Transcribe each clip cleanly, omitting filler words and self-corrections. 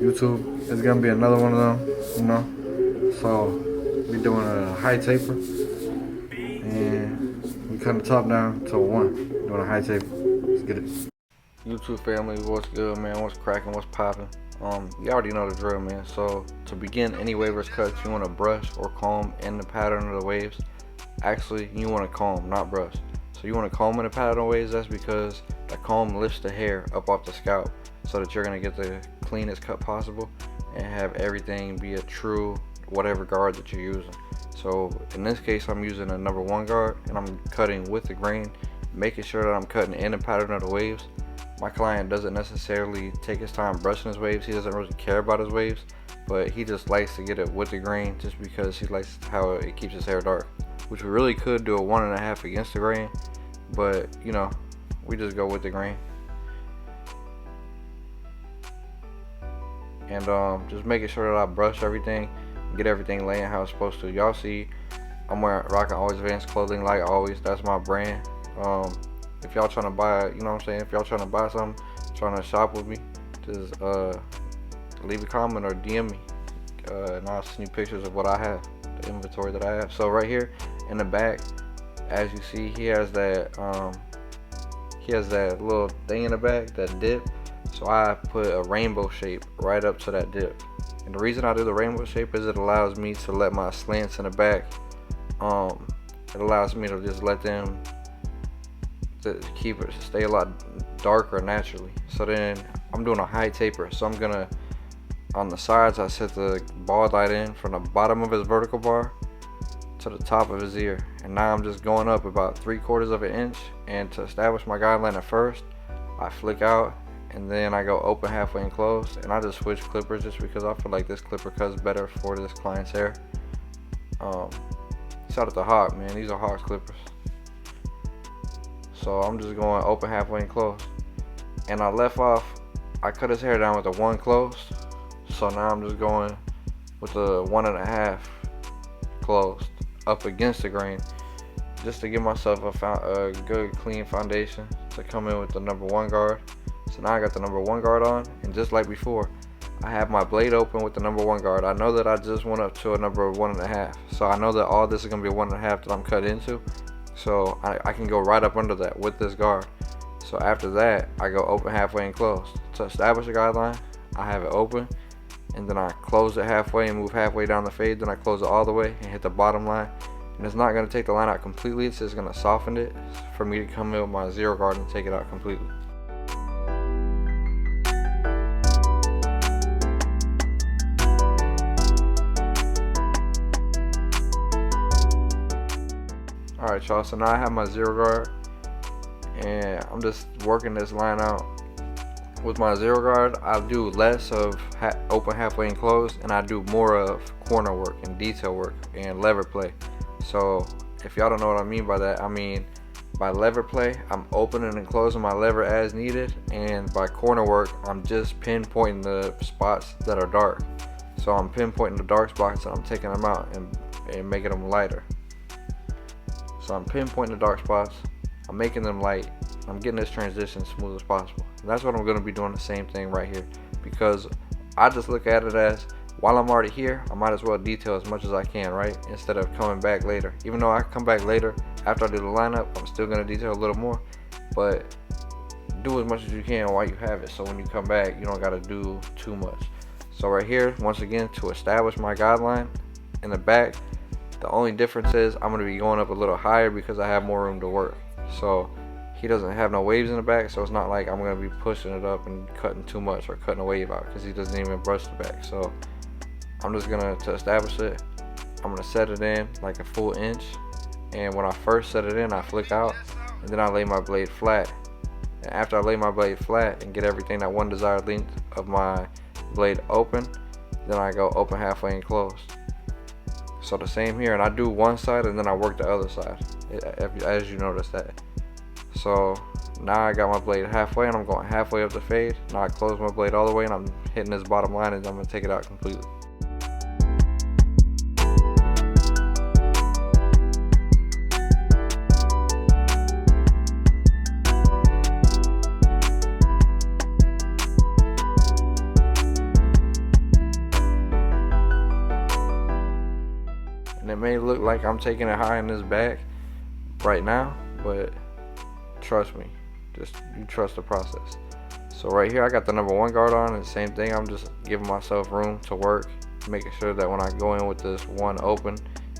YouTube. It's gonna be another one of them, you know. So we doing a high taper, and we cut the top down to a 1. Doing a high taper. Let's get it. YouTube family, what's good, man? What's cracking? What's popping? You already know the drill, man. So to begin any waves cuts, you want to brush or comb in the pattern of the waves. Actually, you want to comb, not brush. So you want to comb in the pattern of waves. That's because the comb lifts the hair up off the scalp, so that you're gonna get the cleanest cut possible and have everything be a true whatever guard that you're using. So in this case, I'm using a number 1 guard, and I'm cutting with the grain, making sure that I'm cutting in the pattern of the waves. My client doesn't necessarily take his time brushing his waves. He doesn't really care about his waves, but he just likes to get it with the grain just because he likes how it keeps his hair dark, which we really could do a 1.5 against the grain, but you know, we just go with the grain. And just making sure that I brush everything, get everything laying how it's supposed to. Y'all see I'm rocking Always Advanced clothing, like always. That's my brand. If y'all trying to buy, you know what I'm saying, if y'all trying to buy something, trying to shop with me, just leave a comment or DM me, and I'll send you pictures of what I have, the inventory that I have. So right here in the back, as you see, he has that little thing in the back, that dip. So I put a rainbow shape right up to that dip. And the reason I do the rainbow shape is it allows me to let my slants in the back, it allows me to just let them to keep it stay a lot darker naturally. So then I'm doing a high taper, so I'm gonna, on the sides, I set the ball light in from the bottom of his vertical bar to the top of his ear, and now I'm just going up about 3/4 of an inch. And to establish my guideline at first, I flick out, and then I go open halfway and close, and I just switch clippers just because I feel like this clipper cuts better for this client's hair. Shout out to Hawk, man, these are Hawk's clippers. So I'm just going open halfway and close, and I cut his hair down with the 1 closed, so now I'm just going with the 1.5 closed up against the grain, just to give myself a good clean foundation to come in with the number 1 guard. So now I got the number 1 guard on, and just like before, I have my blade open with the number 1 guard. I know that I just went up to a number 1.5, so I know that all this is going to be 1.5 that I'm cut into, so I can go right up under that with this guard. So after that, I go open halfway and close. To establish a guideline, I have it open, and then I close it halfway and move halfway down the fade, then I close it all the way and hit the bottom line. And it's not going to take the line out completely, it's just going to soften it for me to come in with my 0 guard and take it out completely. Alright y'all, so now I have my 0 guard, and I'm just working this line out. With my 0 guard, I do less of open halfway and close, and I do more of corner work and detail work and lever play. So if y'all don't know what I mean by that, I mean by lever play, I'm opening and closing my lever as needed, and by corner work, I'm just pinpointing the spots that are dark. So I'm pinpointing the dark spots and I'm taking them out and making them lighter. So I'm pinpointing the dark spots, I'm making them light, I'm getting this transition smooth as possible. And that's what I'm going to be doing, the same thing right here, because I just look at it as, while I'm already here, I might as well detail as much as I can, right? Instead of coming back later. Even though I come back later after I do the lineup, I'm still going to detail a little more, but do as much as you can while you have it, so when you come back, you don't got to do too much. So right here, once again, to establish my guideline in the back, the only difference is I'm going to be going up a little higher because I have more room to work. So he doesn't have no waves in the back, so it's not like I'm going to be pushing it up and cutting too much or cutting a wave out, because he doesn't even brush the back. So I'm just going to establish it, I'm going to set it in like a full inch, and when I first set it in, I flick out, and then I lay my blade flat. And after I lay my blade flat and get everything that one desired length of my blade open, then I go open halfway and close. So the same here, and I do one side and then I work the other side, as you notice that. So now I got my blade halfway and I'm going halfway up the fade. Now I close my blade all the way and I'm hitting this bottom line, and I'm going to take it out completely. may look like I'm taking it high in this bag right now, but trust me, just you trust the process. So right here I got the number 1 guard on, and same thing, I'm just giving myself room to work, making sure that when I go in with this one open,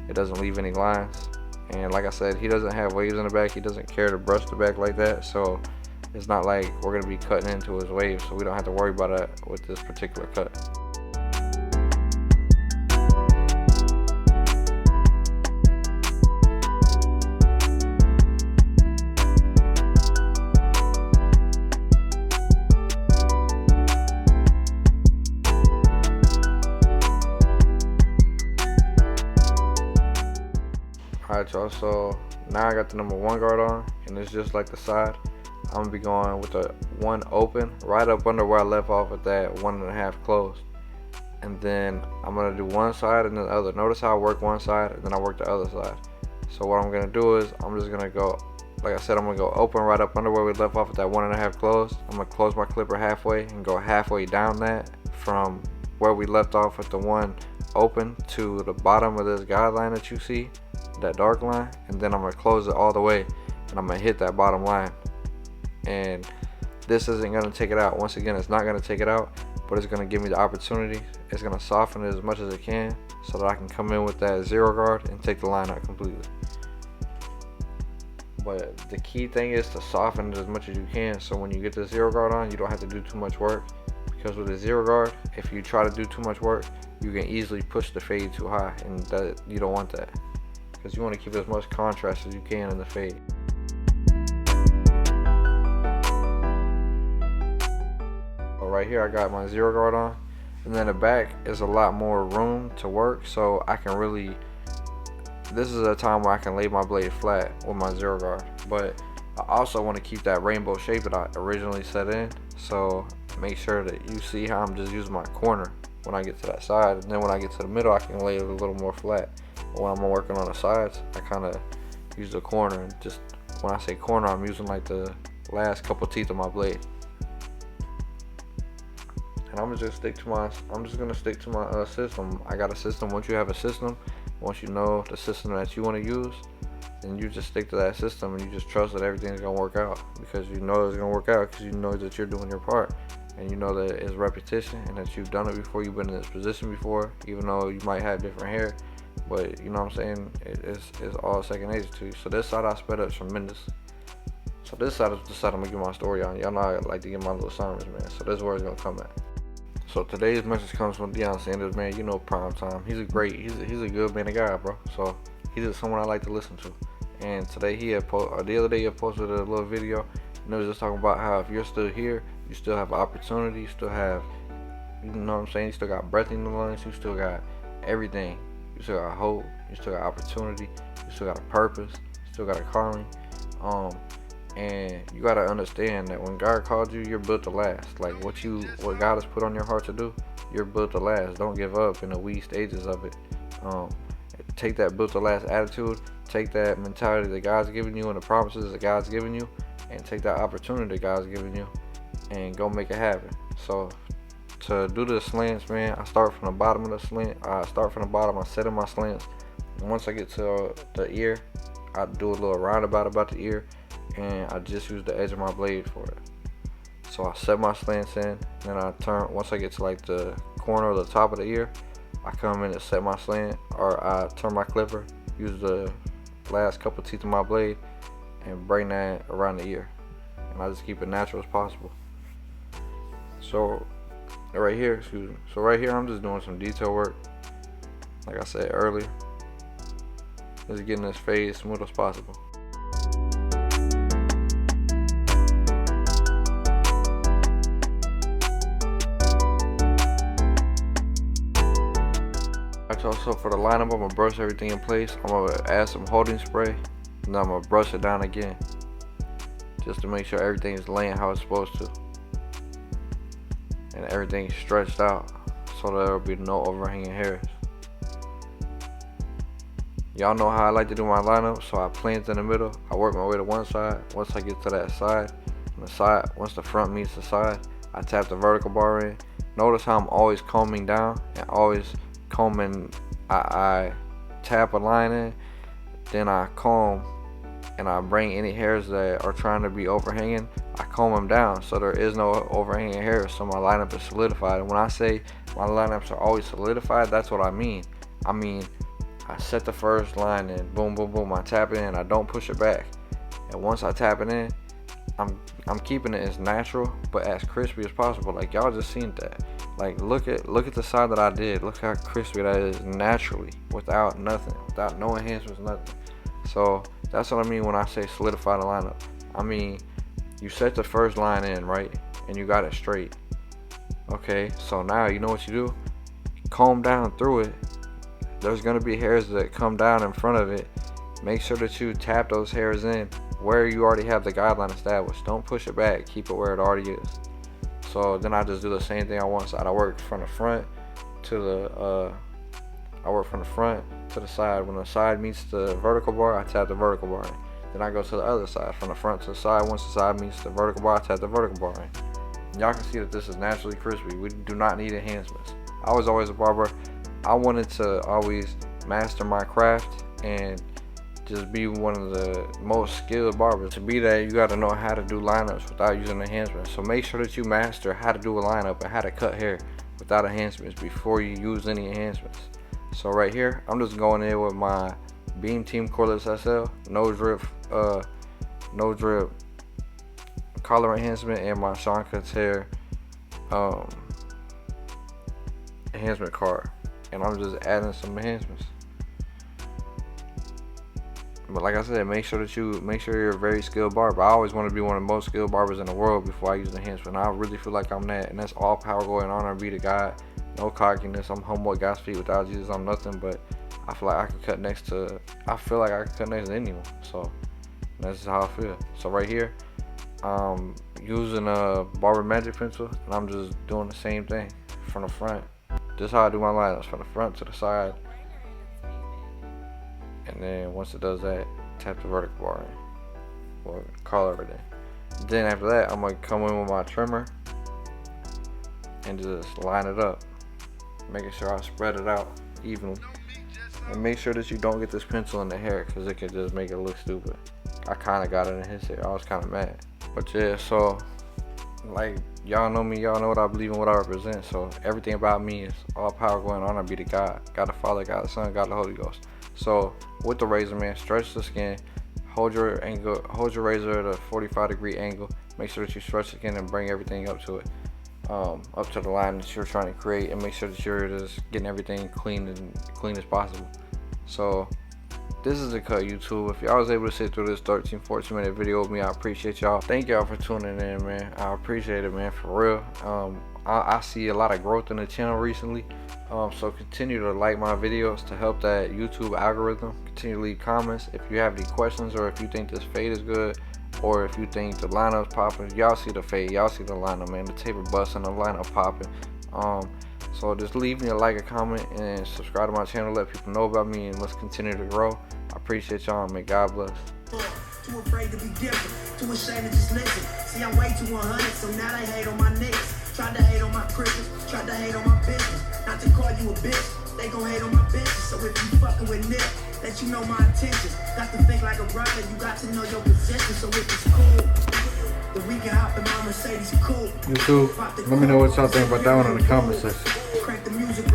it doesn't leave any lines. And like I said, he doesn't have waves in the back, he doesn't care to brush the back like that, so it's not like we're going to be cutting into his waves, so we don't have to worry about that with this particular cut. Alright y'all, so now I got the number 1 guard on, and it's just like the side. I'm gonna be going with the 1 open right up under where I left off with that 1.5 closed, and then I'm gonna do one side and then the other. Notice how I work one side and then I work the other side. So what I'm gonna do is I'm just gonna go, like I said, I'm gonna go open right up under where we left off with that 1.5 closed. I'm gonna close my clipper halfway and go halfway down that from where we left off with the 1 open to the bottom of this guideline that you see, that dark line, and then I'm gonna close it all the way and I'm gonna hit that bottom line. And this isn't gonna take it out. Once again, it's not gonna take it out, but it's gonna give me the opportunity. It's gonna soften it as much as it can so that I can come in with that 0 guard and take the line out completely. But the key thing is to soften it as much as you can, so when you get the 0 guard on, you don't have to do too much work. Because with a 0 guard, if you try to do too much work, you can easily push the fade too high, and that, you don't want that, because you want to keep as much contrast as you can in the fade. So right here I got my 0 guard on, and then the back is a lot more room to work, so I can really, this is a time where I can lay my blade flat with my 0 guard. But I also want to keep that rainbow shape that I originally set in, so make sure that you see how I'm just using my corner when I get to that side, and then when I get to the middle I can lay it a little more flat. But when I'm working on the sides, I kind of use the corner, and just when I say corner, I'm using like the last couple teeth of my blade. And I'm just gonna stick to my system. I got a system. Once you have a system, once you know the system that you want to use, then you just stick to that system and you just trust that everything's gonna work out, because you know it's gonna work out, because you know that you're doing your part, and you know that it's repetition and that you've done it before, you've been in this position before, even though you might have different hair, but you know what I'm saying, it's all second nature to you. So this side I sped up tremendously. So this side is the side I'm gonna get my story on. Y'all know I like to get my little sermons, man, so this is where it's gonna come at. So today's message comes from Deion Sanders, man. You know, prime time. He's a good man of God, bro. So he's just someone I like to listen to. And today the other day he posted a little video, and it was just talking about how if you're still here, you still have opportunity, you still have, you know what I'm saying, you still got breath in the lungs, you still got everything. You still got hope, you still got opportunity, you still got a purpose, you still got a calling. And you gotta understand that when God called you, you're built to last. Like what God has put on your heart to do, you're built to last. Don't give up in the wee stages of it. Take that built to last attitude, take that mentality that God's given you and the promises that God's given you, and take that opportunity that God's given you and go make it happen. So to do the slants, man, I start from the bottom of the slant. I set in my slants, and once I get to the ear, I do a little roundabout about the ear, and I just use the edge of my blade for it. So I set my slants in, and then I turn, once I get to like the corner or the top of the ear, I come in and set my slant, or I turn my clipper, use the last couple teeth of my blade, and bring that around the ear. And I just keep it natural as possible. So right here, I'm just doing some detail work. Like I said earlier, just getting this fade as smooth as possible. So for the lineup, I'm gonna brush everything in place. I'm gonna add some holding spray, and then I'm gonna brush it down again, just to make sure everything is laying how it's supposed to, and everything's stretched out, so there will be no overhanging hairs. Y'all know how I like to do my lineup, so I plant in the middle. I work my way to one side. Once I get to that side, once the front meets the side, I tap the vertical bar in. Notice how I'm always combing down and always combing. I tap a line in, then I comb and I bring any hairs that are trying to be overhanging, I comb them down so there is no overhanging hairs, so my lineup is solidified. And when I say my lineups are always solidified, that's what I mean. I set the first line in, boom, boom, boom, I tap it in, I don't push it back. And once I tap it in, I'm keeping it as natural but as crispy as possible. Like y'all just seen that. Like look at the side that I did. Look how crispy that is naturally, without nothing, without no enhancements, nothing. So that's what I mean when I say solidify the lineup. I mean, you set the first line in, right, and you got it straight. Okay, so now you know what you do. Comb down through it. There's gonna be hairs that come down in front of it. Make sure that you tap those hairs in where you already have the guideline established. Don't push it back. Keep it where it already is. So then I just do the same thing on one side. I work from the front to the side. When the side meets the vertical bar, I tap the vertical bar in. Then I go to the other side, from the front to the side. Once the side meets the vertical bar, I tap the vertical bar in. Y'all can see that this is naturally crispy. We do not need enhancements. I was always a barber. I wanted to always master my craft and just be one of the most skilled barbers. To be that, you got to know how to do lineups without using enhancements. So make sure that you master how to do a lineup and how to cut hair without enhancements before you use any enhancements. So right here, I'm just going in with my Beam Team Cordless SL, no drip collar enhancement, and my Sean Hair enhancement card, and I'm just adding some enhancements. But like I said, make sure you're a very skilled barber. I always want to be one of the most skilled barbers in the world before I use enhancement. I really feel like I'm that, and that's all power going on and be the guy. No cockiness. I'm humble, God's feet. Without Jesus, I'm nothing. But I feel like I could cut next to. I feel like I could cut next to anyone. So that's just how I feel. So right here, using a barber magic pencil, and I'm just doing the same thing from the front. This is how I do my lineups, from the front to the side. And then once it does that, tap the vertical bar in, or collar it in. Then after that, I'm gonna come in with my trimmer and just line it up, making sure I spread it out evenly. And make sure that you don't get this pencil in the hair, because it can just make it look stupid. I kind of got it in his hair. I was kind of mad. But yeah, so like y'all know me, y'all know what I believe and what I represent. So everything about me is all power going on. I be the God the Father, God the Son, God the Holy Ghost. So with the razor, man, stretch the skin, hold your razor at a 45-degree angle. Make sure that you stretch the skin and bring everything up to it, up to the line that you're trying to create, and make sure that you're just getting everything clean as possible. So this is the cut, YouTube. If y'all was able to sit through this 13-14 minute video with me, I appreciate y'all. Thank y'all for tuning in, man. I appreciate it, man, for real. I see a lot of growth in the channel recently. So continue to like my videos to help that YouTube algorithm. Continue to leave comments if you have any questions, or if you think this fade is good, or if you think the lineup's popping. Y'all see the fade, y'all see the lineup, man. The taper busting, the lineup popping. So just leave me a like, a comment, and subscribe to my channel. Let people know about me, and let's continue to grow. I appreciate y'all, and may God bless. Too afraid to be different, too ashamed to just listen. See, I'm way too 100, so now they hate on my niggas. Tried to hate on my Christians, tried to hate on my business. Not to call you a bitch, they gon' hate on my business. So if you fucking with Nick, let you know my intentions. Got to think like a brother, you got to know your position. So if it's cool, then we can hop in my Mercedes cool. YouTube, let me know what y'all think about that one in the comment section. Crank the music